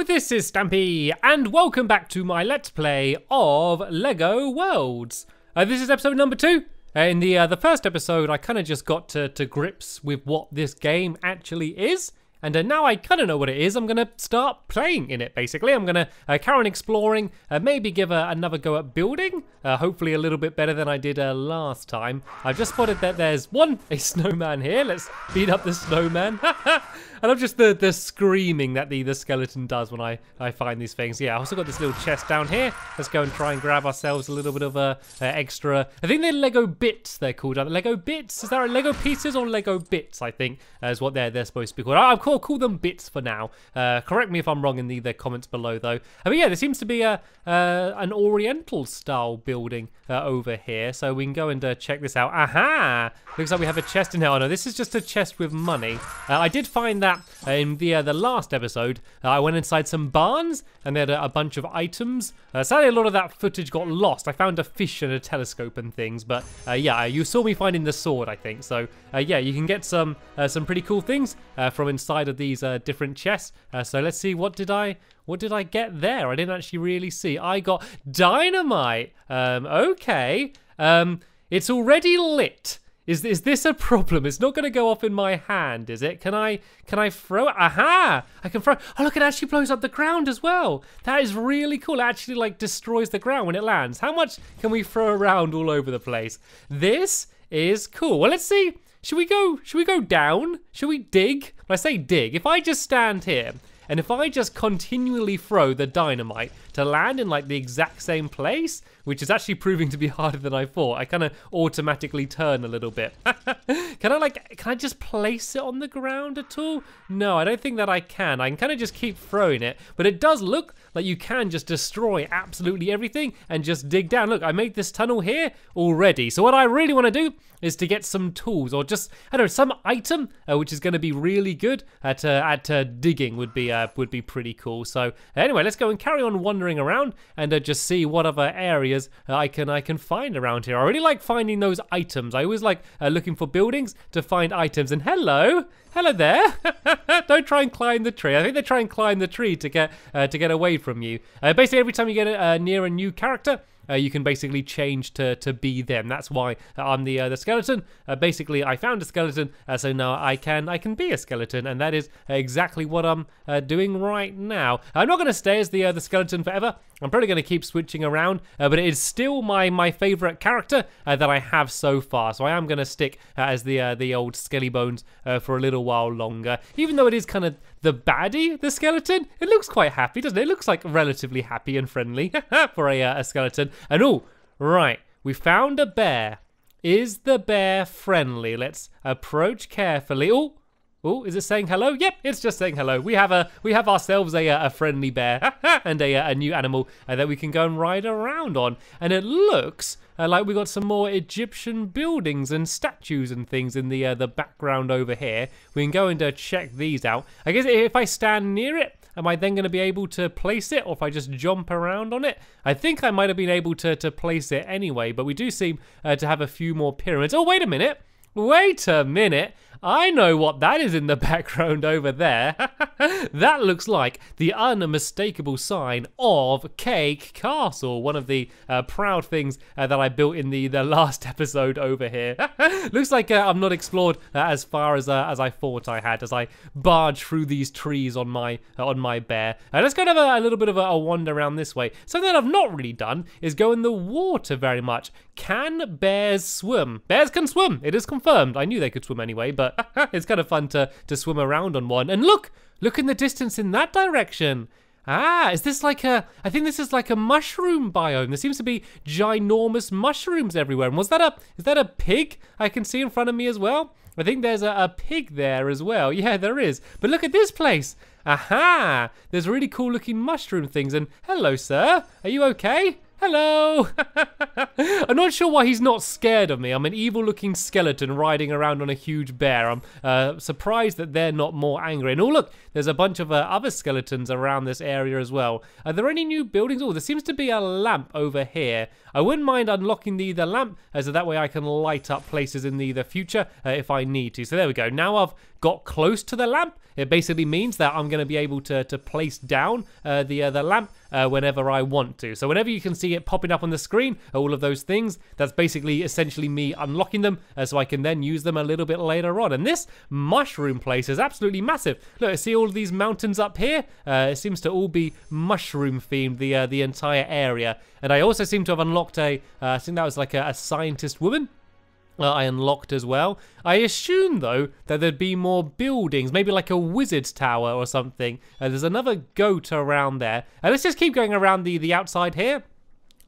This is Stampy, and welcome back to my Let's Play of LEGO Worlds. This is episode number 2. In the first episode, I kind of just got to grips with what this game actually is. And now I kind of know what it is. I'm going to start playing in it, basically. I'm going to carry on exploring, maybe give another go at building. Hopefully a little bit better than I did last time. I've just spotted that there's a snowman here. Let's beat up the snowman. I love just the screaming that the skeleton does when I find these things. Yeah, I also got this little chest down here. Let's go and try and grab ourselves a little bit of extra. I think they're Lego bits, they're called. Lego bits? Is that Lego pieces or Lego bits, I think, is what they're supposed to be called. I'll call them bits for now. Correct me if I'm wrong in the comments below, though. But yeah, there seems to be an Oriental style building over here. So we can go and check this out. Aha! Looks like we have a chest in here. Oh no, this is just a chest with money. I did find that in the last episode. I went inside some barns and they had a bunch of items. Sadly, a lot of that footage got lost. I found a fish and a telescope and things, but yeah, you saw me finding the sword, I think. So yeah, you can get some pretty cool things from inside of these different chests. So let's see, what did I get there? I didn't actually really see. I got dynamite. Okay. It's already lit. Is this a problem? It's not going to go off in my hand, is it? Can I throw it? Aha! I can throw. Oh, look, it actually blows up the ground as well. That is really cool. It actually like destroys the ground when it lands. How much can we throw around all over the place? This is cool. Well, let's see. Should we go down? Should we dig? When I say dig, if I just stand here and if I just continually throw the dynamite to land in like the exact same place, which is actually proving to be harder than I thought, I kind of automatically turn a little bit. Can I just place it on the ground at all? No, I don't think that I can. I can kind of just keep throwing it, but it does look like you can just destroy absolutely everything and just dig down. Look, I made this tunnel here already. So what I really want to do is to get some tools or just, I don't know, some item which is going to be really good at digging would be pretty cool. So anyway, let's go and carry on wandering around and just see what other areas I can find around here. I really like finding those items. I always like looking for buildings to find items. And hello there. Don't try and climb the tree. I think they try and climb the tree to get away from you. Basically, every time you get near a new character, you can basically change to be them. That's why I'm the skeleton. Basically, I found a skeleton, so now I can be a skeleton, and that is exactly what I'm doing right now. I'm not going to stay as the skeleton forever. I'm probably going to keep switching around, but it is still my favorite character that I have so far. So I am going to stick as the old Skelly Bones for a little while longer. Even though it is kind of the baddie, the skeleton, it looks quite happy, doesn't it? It looks like relatively happy and friendly for a skeleton. And oh, right, we found a bear. Is the bear friendly? Let's approach carefully. Oh, is it saying hello? Yep, it's just saying hello. We have ourselves a friendly bear and a new animal that we can go and ride around on. And it looks like we got some more Egyptian buildings and statues and things in the background over here. We can go and check these out. I guess if I stand near it, am I then going to be able to place it, or if I just jump around on it? I think I might have been able to place it anyway, but we do seem to have a few more pyramids. Oh, wait a minute. Wait a minute. I know what that is in the background over there. That looks like the unmistakable sign of Cake Castle, one of the proud things that I built in the last episode over here. Looks like I've not explored as far as I thought I had as I barge through these trees on my bear. Let's go and have a little bit of a wander around this way. Something that I've not really done is go in the water very much. Can bears swim? Bears can swim. It is confirmed. I knew they could swim anyway, but it's kind of fun to swim around on one. And look in the distance in that direction. Ah, is this like I think this is like a mushroom biome. There seems to be ginormous mushrooms everywhere. And is that a pig I can see in front of me as well? I think there's a pig there as well. Yeah, there is. But look at this place. Aha, there's really cool looking mushroom things. And hello, sir. Are you okay? Hello! I'm not sure why he's not scared of me. I'm an evil-looking skeleton riding around on a huge bear. I'm surprised that they're not more angry. And oh, look, there's a bunch of other skeletons around this area as well. Are there any new buildings? Oh, there seems to be a lamp over here. I wouldn't mind unlocking the lamp, so that way I can light up places in the future if I need to. So there we go. Now I've got close to the lamp, It basically means that I'm going to be able to place down the lamp whenever I want to. So whenever you can see it popping up on the screen, all of those things, that's basically essentially me unlocking them so I can then use them a little bit later on. And this mushroom place is absolutely massive. Look, see all of these mountains up here? It seems to all be mushroom themed, the entire area. And I also seem to have unlocked I think that was like a scientist woman. I unlocked as well. I assume, though, that there'd be more buildings, maybe like a wizard's tower or something. There's another goat around there. Let's just keep going around the outside here.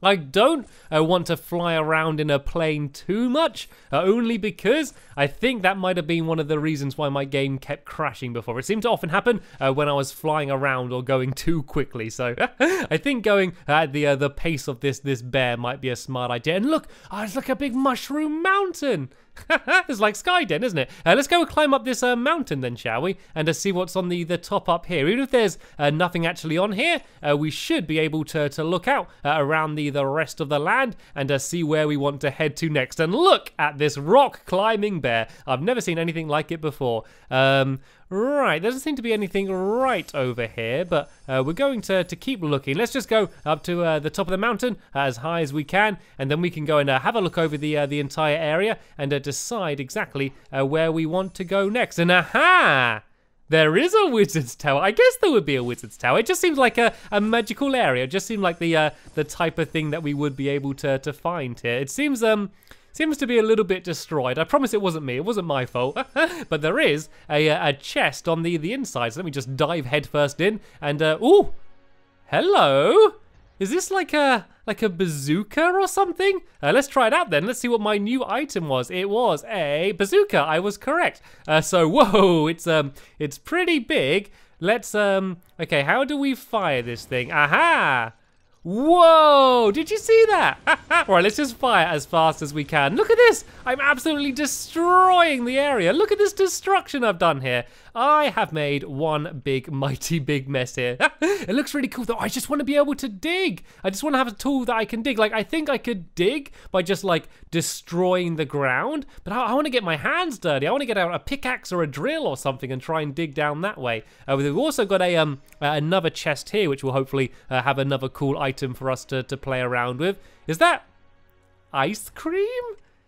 I don't want to fly around in a plane too much, only because I think that might have been one of the reasons why my game kept crashing before. It seemed to often happen when I was flying around or going too quickly. So I think going at the pace of this bear might be a smart idea. And look, it's like a big mushroom mountain. It's like Skyden, isn't it? Let's go and climb up this mountain then, shall we? And see what's on the top up here. Even if there's nothing actually on here, we should be able to look out around the rest of the land and see where we want to head to next. And look at this rock climbing bear. I've never seen anything like it before. Right, there doesn't seem to be anything right over here, but we're going to keep looking. Let's just go up to the top of the mountain as high as we can, and then we can go and have a look over the entire area and decide exactly where we want to go next. And aha! There is a wizard's tower. I guess there would be a wizard's tower. It just seems like a magical area. It just seemed like the type of thing that we would be able to find here. It seems to be a little bit destroyed. I promise it wasn't me. It wasn't my fault. But there is a chest on the inside. So let me just dive headfirst in. And, ooh, hello. Is this like a bazooka or something? Let's try it out then. Let's see what my new item was. It was a bazooka. I was correct. So, whoa, it's pretty big. Let's, okay, how do we fire this thing? Aha! Whoa, did you see that? Right, let's just fire as fast as we can. Look at this. I'm absolutely destroying the area. Look at this destruction I've done here. I have made one big, mighty big mess here. It looks really cool though. I just want to be able to dig. I just want to have a tool that I can dig. Like, I think I could dig by just like destroying the ground, but I want to get my hands dirty. I want to get out a pickaxe or a drill or something and try and dig down that way. We've also got another chest here, which will hopefully have another cool item for us to play around with. Is that ice cream?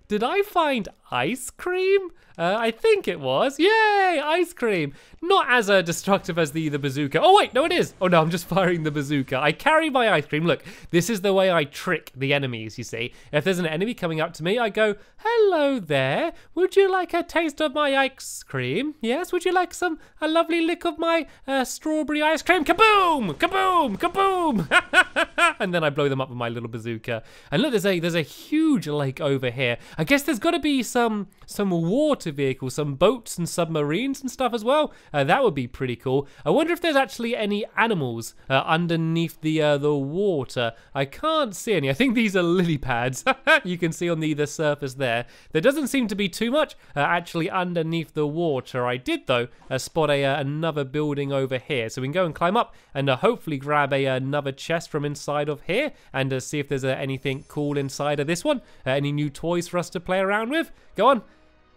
Did I find ice cream? I think it was. Yay, ice cream. Not as destructive as the bazooka. Oh wait, no it is. Oh no, I'm just firing the bazooka. I carry my ice cream. Look, this is the way I trick the enemies, you see. If there's an enemy coming up to me, I go, hello there. Would you like a taste of my ice cream? Yes, would you like a lovely lick of my strawberry ice cream? Kaboom! Kaboom! Kaboom! And then I blow them up with my little bazooka. And look, there's a huge lake over here. I guess there's got to be some water vehicles, some boats and submarines and stuff as well. That would be pretty cool. I wonder if there's actually any animals underneath the water. I can't see any. I think these are lily pads. You can see on the surface there. There doesn't seem to be too much actually underneath the water. I did though spot another building over here, so we can go and climb up and hopefully grab another chest from inside of here and see if there's anything cool inside of this one. Any new toys for us to play around with? Go on.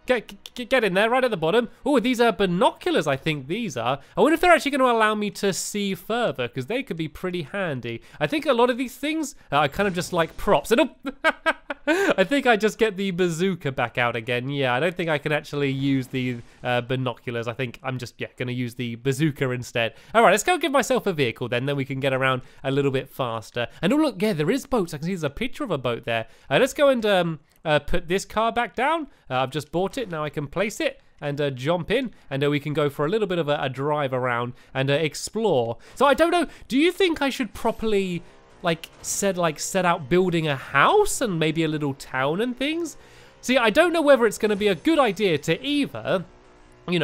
Get in there, right at the bottom. Oh, these are binoculars, I think these are. I wonder if they're actually going to allow me to see further, because they could be pretty handy. I think a lot of these things are kind of just like props. And I think I just get the bazooka back out again. Yeah, I don't think I can actually use the binoculars. I think I'm just, going to use the bazooka instead. All right, let's go give myself a vehicle then we can get around a little bit faster. And oh, look, yeah, there is boats. I can see there's a picture of a boat there. Let's go and put this car back down. I've just bought it. Now I can place it and jump in, and we can go for a little bit of a drive around and explore. So I don't know, do you think I should properly set out building a house and maybe a little town and things? See, I don't know whether it's going to be a good idea to either,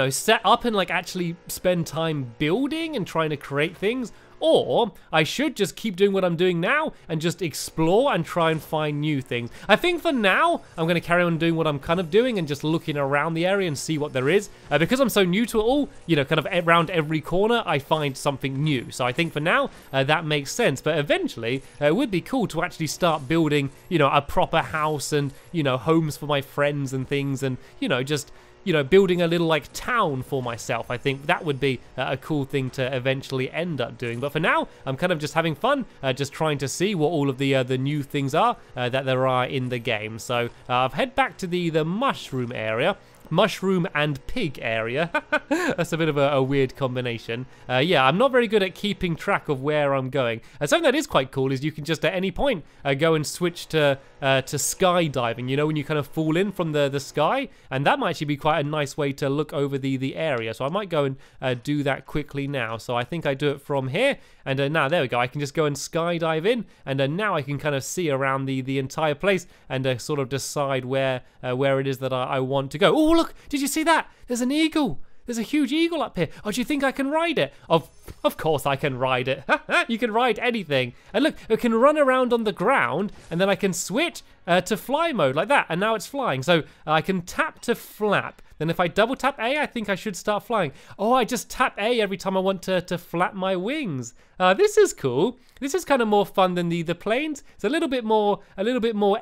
set up and actually spend time building and trying to create things, or I should just keep doing what I'm doing now and just explore and try and find new things. I think for now, I'm going to carry on doing what I'm kind of doing and just looking around the area and see what there is. Because I'm so new to it all, kind of around every corner, I find something new. So I think for now, that makes sense. But eventually, it would be cool to actually start building, a proper house and, homes for my friends and things and, just you know, building a little like town for myself. I think that would be a cool thing to eventually end up doing. But for now, I'm kind of just having fun, just trying to see what all of the new things are that there are in the game. So I've head back to the mushroom area. Mushroom and pig area. That's a bit of a weird combination. Yeah, I'm not very good at keeping track of where I'm going. Something that is quite cool is you can just at any point go and switch to skydiving, you know, when you kind of fall in from the sky, and that might actually be quite a nice way to look over the area. So I might go and do that quickly now. So I think I do it from here, and now there we go. I can just go and skydive in, and now I can kind of see around the entire place and sort of decide where it is that I want to go. Oh, look, did you see that? There's an eagle. There's a huge eagle up here. Oh, do you think I can ride it? Of course I can ride it. You can ride anything. And look, it can run around on the ground, and then I can switch to fly mode like that, and now it's flying. So I can tap to flap. Then if I double tap A, I think I should start flying. Oh, I just tap A every time I want to flap my wings. This is cool. This is kind of more fun than the planes. It's a little bit more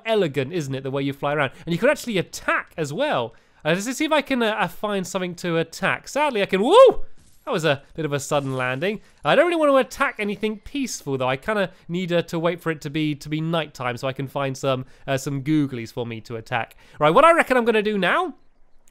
elegant, isn't it? The way you fly around, and you can actually attack as well. Let's see if I can find something to attack. Sadly, I can. Woo! That was a bit of a sudden landing. I don't really want to attack anything peaceful though. I kind of need to wait for it to be nighttime so I can find some googlies for me to attack. Right, what I reckon I'm going to do now,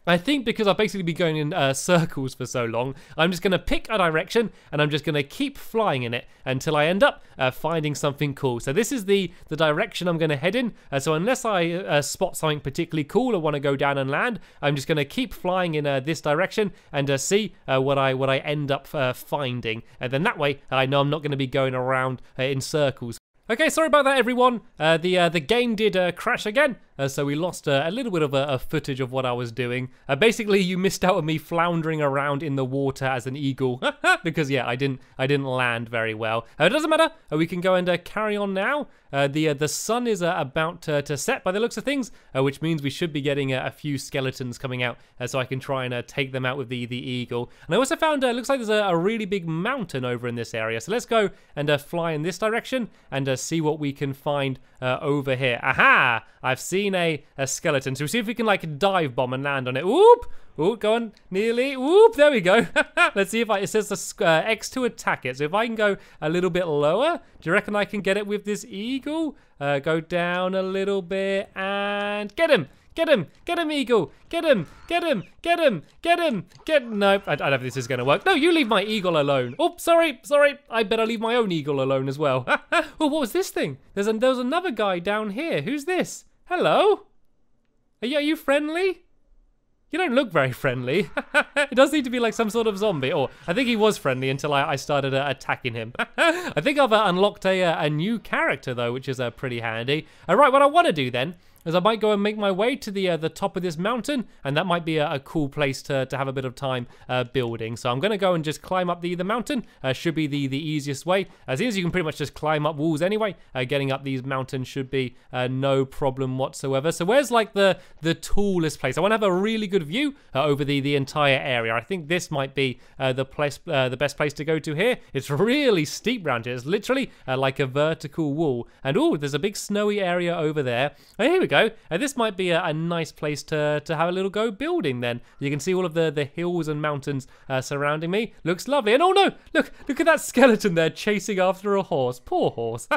I think because I've basically been going in circles for so long, I'm just going to pick a direction and I'm just going to keep flying in it until I end up finding something cool. So this is the direction I'm going to head in. So unless I spot something particularly cool or want to go down and land, I'm just going to keep flying in this direction and see what I end up finding. And then that way I know I'm not going to be going around in circles. Okay, sorry about that, everyone. The game did crash again, so we lost a little bit of footage of what I was doing. Basically, you missed out on me floundering around in the water as an eagle, because yeah, I didn't land very well. It doesn't matter. We can go and carry on now. The sun is about to set by the looks of things, which means we should be getting a few skeletons coming out, so I can try and take them out with the eagle. And I also found it looks like there's a really big mountain over in this area. So let's go and fly in this direction and see what we can find over here. Aha! I've seen a skeleton. So we'll see if we can like dive bomb and land on it. Whoop! Oh, go on, nearly. Whoop, there we go. Let's see if it says the X to attack it. So if I can go a little bit lower, do you reckon I can get it with this eagle? Go down a little bit and get him. Get him! Get him, eagle! Get him! Get him! Get him! Get him! Nope, I don't know if this is going to work. No, you leave my eagle alone. Oh, sorry. I better leave my own eagle alone as well. Oh, what was this thing? There was another guy down here. Who's this? Hello? Are you friendly? You don't look very friendly. It does need to be like some sort of zombie. Or I think he was friendly until I started attacking him. I think I've unlocked a new character though, which is pretty handy. All right, what I want to do then is I might go and make my way to the top of this mountain, and that might be a cool place to have a bit of time building. So I'm going to go and just climb up the mountain. Should be the easiest way. As you can pretty much just climb up walls anyway. Getting up these mountains should be no problem whatsoever. So where's like the tallest place? I want to have a really good view over the entire area. I think this might be the best place to go to here. It's really steep around here. It's literally like a vertical wall. And oh, there's a big snowy area over there. And here we go. This might be a nice place to have a little go building then. You can see all of the hills and mountains surrounding me. Looks lovely. And oh no, look at that skeleton there chasing after a horse. Poor horse.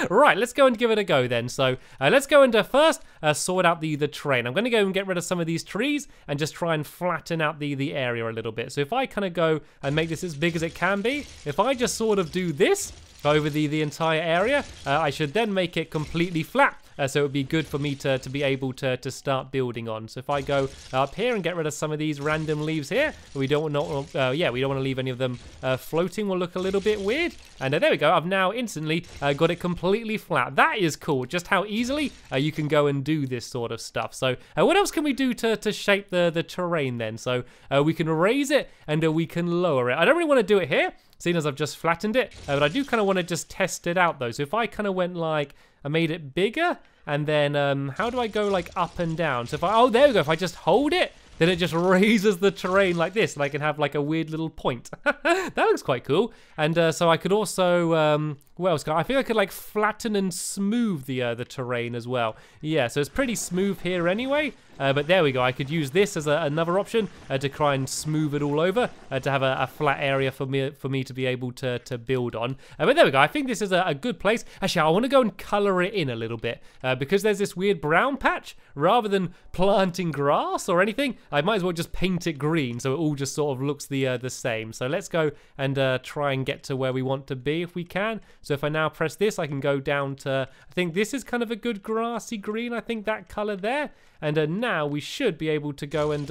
Right, let's go and give it a go then. So let's go and first sort out the terrain. I'm going to go and get rid of some of these trees and just try and flatten out the area a little bit. So if I kind of go and make this as big as it can be, if I just sort of do this over the entire area, I should then make it completely flat. So it would be good for me to be able to start building on. So if I go up here and get rid of some of these random leaves here, we don't want to leave any of them floating. Will look a little bit weird. And there we go. I've now instantly got it completely flat. That is cool. Just how easily you can go and do this sort of stuff. So what else can we do to shape the terrain then? So we can raise it and we can lower it. I don't really want to do it here, seeing as I've just flattened it, but I do kind of want to just test it out though. So if I kind of went like, I made it bigger, and then how do I go like up and down? So if oh, there we go. If I just hold it, then it just raises the terrain like this, and I can have like a weird little point. That looks quite cool. And so I could also what else? I think I could like flatten and smooth the terrain as well. Yeah, so it's pretty smooth here anyway. But there we go. I could use this as another option to try and smooth it all over, to have a flat area for me to be able to build on. But there we go. I think this is a good place. Actually, I want to go and color it in a little bit because there's this weird brown patch. Rather than planting grass or anything, I might as well just paint it green so it all just sort of looks the same. So let's go and try and get to where we want to be if we can. So if I now press this, I can go down to, I think this is kind of a good grassy green. I think that color there. And now we should be able to go and,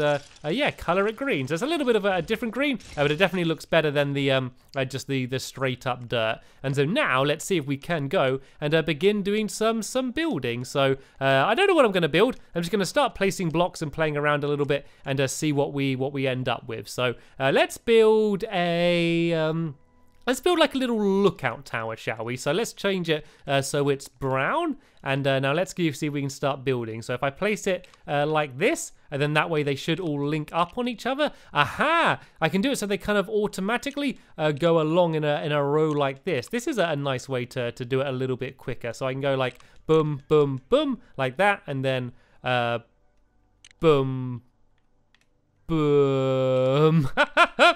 yeah, color it green. So it's a little bit of a different green, but it definitely looks better than the just the straight up dirt. And so now let's see if we can go and begin doing some building. So I don't know what I'm going to build. I'm just going to start placing blocks and playing around a little bit and see what we end up with. So let's build a... let's build like a little lookout tower, shall we? So let's change it so it's brown. And now let's see if we can start building. So if I place it like this, and then that way they should all link up on each other. Aha! I can do it so they kind of automatically go along in a row like this. This is a nice way to do it a little bit quicker. So I can go like boom, boom, boom, like that. And then boom, boom,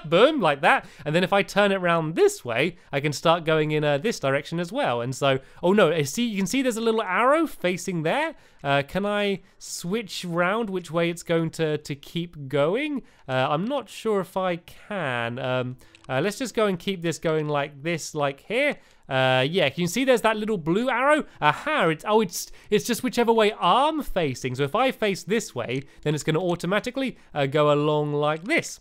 boom, like that. And then if I turn it around this way, I can start going in this direction as well. And so, oh no, see, you can see there's a little arrow facing there. Can I switch round which way it's going to keep going? I'm not sure if I can. Let's just go and keep this going like this, like here. Yeah, can you see there's that little blue arrow? Aha, it's just whichever way I'm facing. So if I face this way, then it's going to automatically go along like this.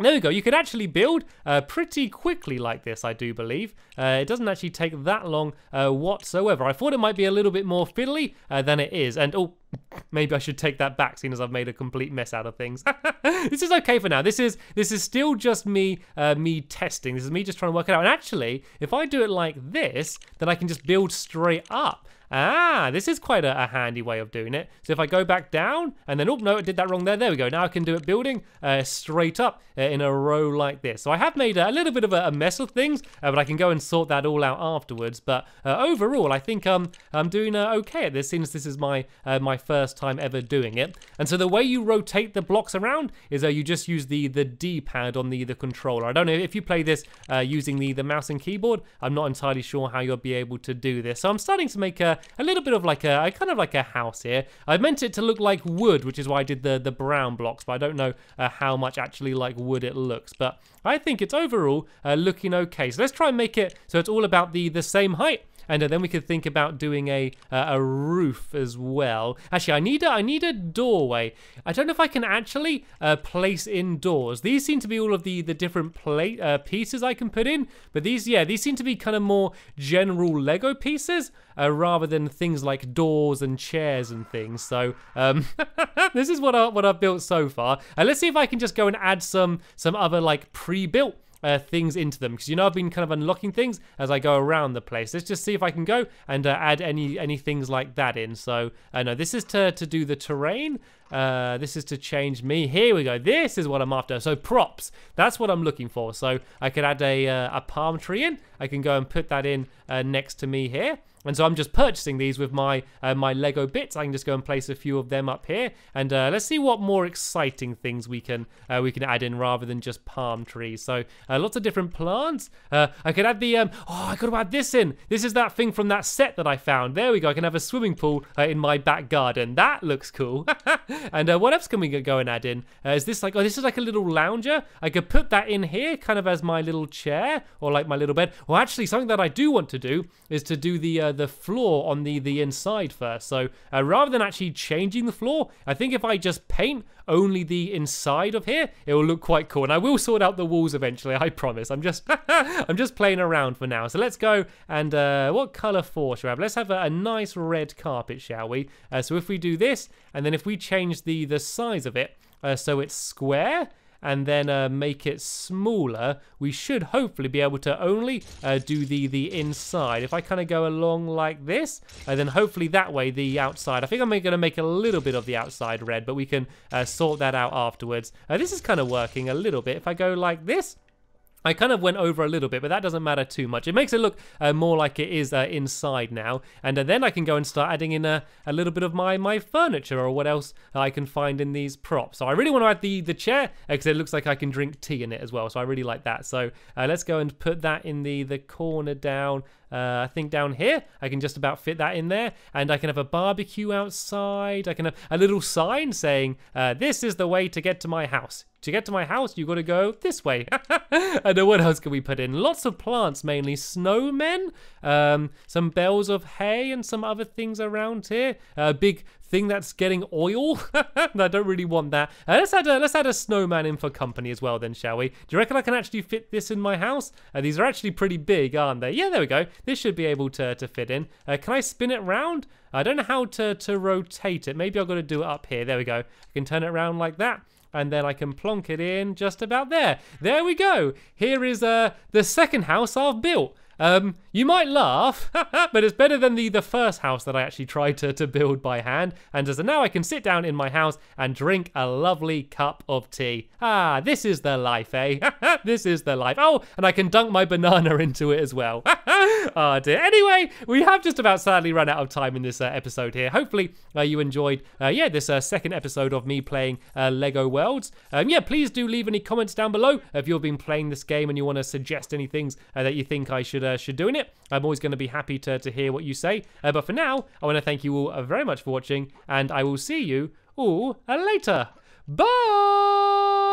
There we go. You could actually build pretty quickly like this, I do believe. It doesn't actually take that long whatsoever. I thought it might be a little bit more fiddly than it is. And, oh, maybe I should take that back, seeing as I've made a complete mess out of things. This is okay for now. This is still just me testing. This is me just trying to work it out. And actually, if I do it like this, then I can just build straight up. Ah, this is quite a handy way of doing it. So if I go back down and then, oh, no, I did that wrong there. There we go. Now I can do it building straight up in a row like this. So I have made a little bit of a mess of things, but I can go and sort that all out afterwards. But overall, I think I'm doing okay at this, since this is my first time ever doing it. And so the way you rotate the blocks around is you just use the D-pad on the controller. I don't know if you play this using the mouse and keyboard. I'm not entirely sure how you'll be able to do this. So I'm starting to make a little bit of like a kind of like a house here. I meant it to look like wood, which is why I did the brown blocks, but I don't know how much actually like wood it looks. But I think it's overall looking okay. So let's try and make it so it's all about the same height. And then we could think about doing a roof as well. Actually, I need a doorway. I don't know if I can actually place in doors. These seem to be all of the different pieces I can put in. But these seem to be kind of more general Lego pieces rather than things like doors and chairs and things. So this is what I've built so far. Let's see if I can just go and add some other like pre-built things into them, because I've been kind of unlocking things as I go around the place. Let's just see if I can go and add any things like that in. So no, this is to do the terrain. This is to change me. Here we go. This is what I'm after. So props, that's what I'm looking for. So I could add a palm tree in. I can go and put that in next to me here. And so I'm just purchasing these with my my Lego bits. I can just go and place a few of them up here. And let's see what more exciting things we can add in rather than just palm trees. So lots of different plants. I could add the, I could add this in. This is that thing from that set that I found. There we go. I can have a swimming pool in my back garden. That looks cool. And what else can we go and add in? Is this like, oh, this is like a little lounger. I could put that in here kind of as my little chair or like my little bed. Well, actually, something that I do want to do is to do the floor on the inside first. So rather than actually changing the floor, I think if I just paint only the inside of here, it will look quite cool. And I will sort out the walls eventually, I promise. I'm just I'm just playing around for now. So let's go and what color for shall we have? Let's have a nice red carpet, shall we? So if we do this, and then if we change the size of it so it's square, and then make it smaller, we should hopefully be able to only do the inside. If I kind of go along like this, then hopefully that way the outside, I think I'm going to make a little bit of the outside red, but we can sort that out afterwards. This is kind of working a little bit. If I go like this, I kind of went over a little bit, but that doesn't matter too much. It makes it look more like it is inside now. And then I can go and start adding in a little bit of my furniture or what else I can find in these props. So I really want to add the chair because it looks like I can drink tea in it as well. So I really like that. So let's go and put that in the corner down. I think down here, I can just about fit that in there. And I can have a barbecue outside. I can have a little sign saying, this is the way to get to my house. To get to my house, you got to go this way. And then what else can we put in? Lots of plants, mainly snowmen, some bales of hay, and some other things around here. A big thing that's getting oil. I don't really want that. Let's add a snowman in for company as well, then, shall we? Do you reckon I can actually fit this in my house? These are actually pretty big, aren't they? Yeah, there we go. This should be able to fit in. Can I spin it round? I don't know how to rotate it. Maybe I've got to do it up here. There we go. I can turn it around like that. And then I can plonk it in just about there. There we go. Here is the second house I've built. You might laugh, but it's better than the first house that I actually tried to build by hand. And so now I can sit down in my house and drink a lovely cup of tea. Ah, this is the life, eh? This is the life. Oh, and I can dunk my banana into it as well. Oh dear. Anyway, we have just about sadly run out of time in this episode here. Hopefully you enjoyed this second episode of me playing Lego Worlds. Yeah, please do leave any comments down below if you've been playing this game and you want to suggest any things that you think I should do in it. I'm always going to be happy to hear what you say. But for now, I want to thank you all very much for watching, and I will see you all later. Bye!